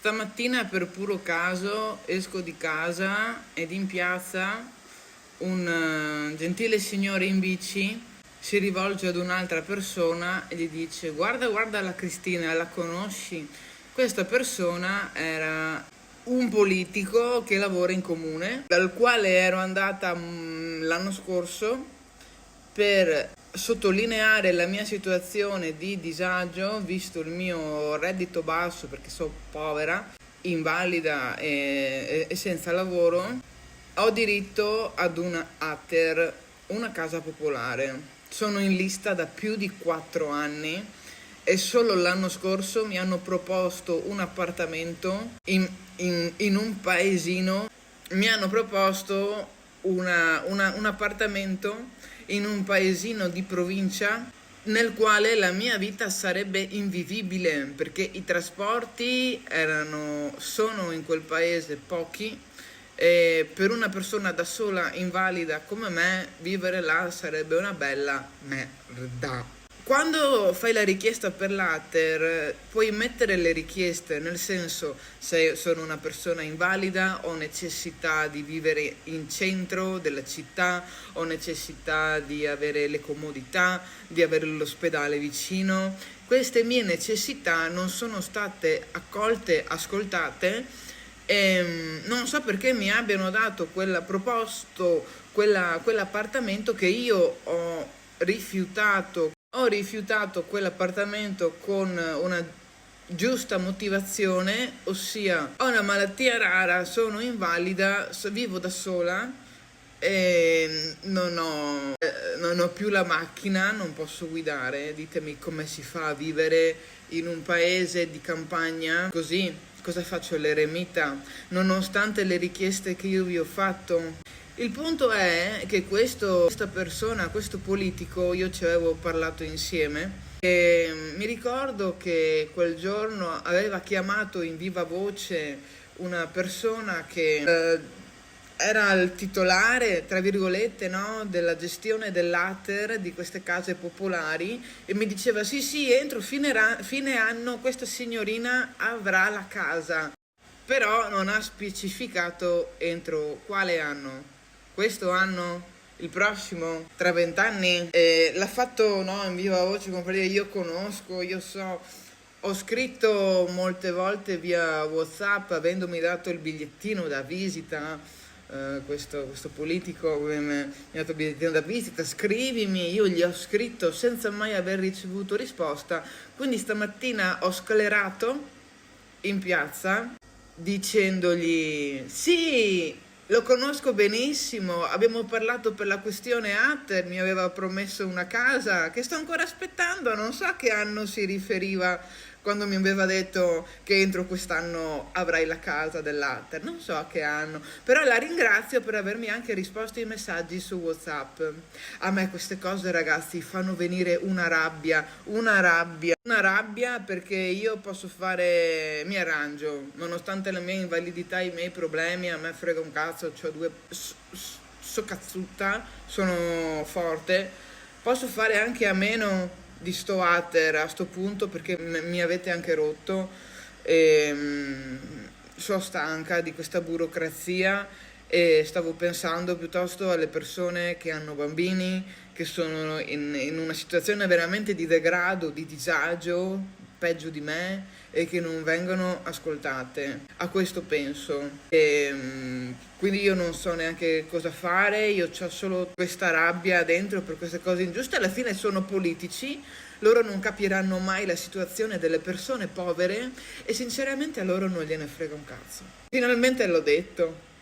Stamattina per puro caso esco di casa ed in piazza un gentile signore in bici si rivolge ad un'altra persona e gli dice: guarda, guarda la Cristina, la conosci? Questa persona era un politico che lavora in comune, dal quale ero andata l'anno scorso per sottolineare la mia situazione di disagio, visto il mio reddito basso perché sono povera, invalida e senza lavoro. Ho diritto ad una ATER, una casa popolare. Sono in lista da più di 4 anni e solo l'anno scorso mi hanno proposto un appartamento in un paesino. Mi hanno proposto un appartamento in un paesino di provincia nel quale la mia vita sarebbe invivibile perché i trasporti sono in quel paese pochi e per una persona da sola invalida come me vivere là sarebbe una bella merda. Quando fai la richiesta per l'ATER puoi mettere le richieste, nel senso, se sono una persona invalida, ho necessità di vivere in centro della città, ho necessità di avere le comodità, di avere l'ospedale vicino. Queste mie necessità non sono state accolte, ascoltate e non so perché mi abbiano dato quell'appartamento che io ho rifiutato. Ho rifiutato quell'appartamento con una giusta motivazione, ossia ho una malattia rara, sono invalida, vivo da sola e non ho più la macchina, non posso guidare. Ditemi come si fa a vivere in un paese di campagna così? Cosa faccio, l'eremita, nonostante le richieste che io vi ho fatto? Il punto è che questa persona, questo politico, io ci avevo parlato insieme e mi ricordo che quel giorno aveva chiamato in viva voce una persona che era il titolare, tra virgolette, no, della gestione dell'ATER di queste case popolari e mi diceva sì, entro fine anno questa signorina avrà la casa, però non ha specificato entro quale anno. Questo anno? Il prossimo? Tra 20 anni? L'ha fatto, no, in viva voce, come per dire io conosco, io so. Ho scritto molte volte via WhatsApp avendomi dato il bigliettino da visita. Questo politico mi ha dato il bigliettino da visita, scrivimi, io gli ho scritto senza mai aver ricevuto risposta. Quindi stamattina ho sclerato in piazza dicendogli sì, lo conosco benissimo, abbiamo parlato per la questione ATER, mi aveva promesso una casa che sto ancora aspettando, non so a che anno si riferiva quando mi aveva detto che entro quest'anno avrai la casa dell'ATER, non so a che anno, però la ringrazio per avermi anche risposto ai messaggi su WhatsApp. A me queste cose, ragazzi, fanno venire una rabbia perché io posso fare, mi arrangio, nonostante la mia invalidità e i miei problemi, a me frega un cazzo, so cazzuta, sono forte, posso fare anche a meno di sto ATER a sto punto perché mi avete anche rotto e sono stanca di questa burocrazia e stavo pensando piuttosto alle persone che hanno bambini, che sono in una situazione veramente di degrado, di disagio, peggio di me e che non vengono ascoltate. A questo penso. Quindi io non so neanche cosa fare, io ho solo questa rabbia dentro per queste cose ingiuste. Alla fine sono politici, loro non capiranno mai la situazione delle persone povere e sinceramente a loro non gliene frega un cazzo. Finalmente l'ho detto.